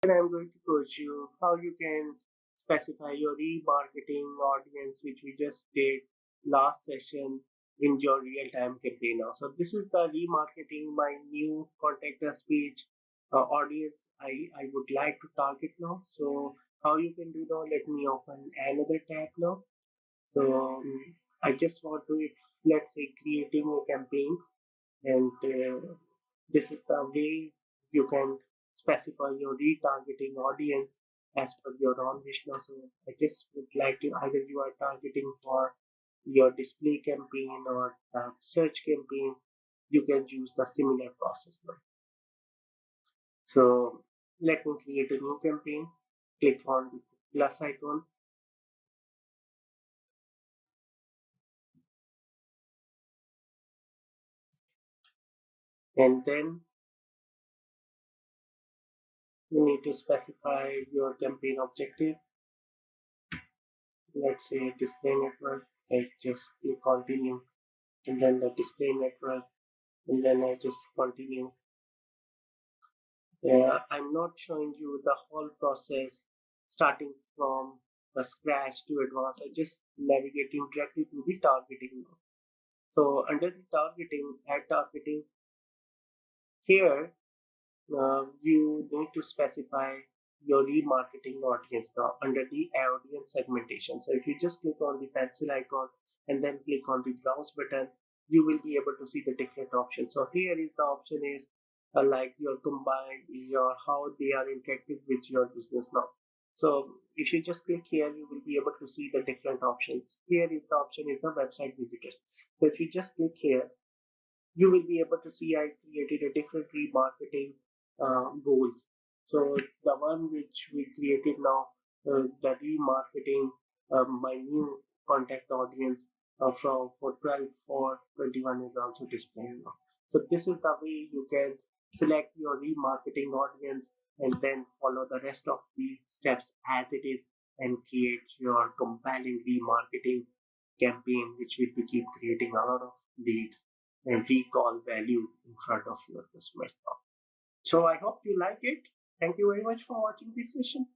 And I'm going to coach you how you can specify your remarketing audience, which we just did last session in your real-time campaign now. So this is the remarketing my new contact us page audience I would like to target now. So how you can do now? Let me open another tab now. So I just want to, let's say, creating a campaign, and this is the way you can specify your retargeting audience as per your own wish now. So I just would like to, either you are targeting for your display campaign or search campaign, you can use the similar process now. So let me create a new campaign. Click on the plus icon, and then you need to specify your campaign objective. Let's say display network. I just click continue, and then the display network, and then I just continue. I'm not showing you the whole process starting from the scratch to advanced. I just navigating directly to the targeting now. So under the targeting, ad targeting, here you need to specify your remarketing audience now under the audience segmentation. So if you just click on the pencil icon and then click on the browse button, you will be able to see the different options. So here is the option is like your combined, your how they are interactive with your business now. So if you just click here, you will be able to see the different options. Here is the option is the website visitors. So if you just click here, you will be able to see I created a different remarketing goals. So the one which we created now, the remarketing, my new contact audience from for 12 for 21 is also displayed now. So this is the way you can select your remarketing audience and then follow the rest of the steps as it is and create your compelling remarketing campaign, which will be keep creating a lot of leads and recall value in front of your customers now. So I hope you like it. Thank you very much for watching this session.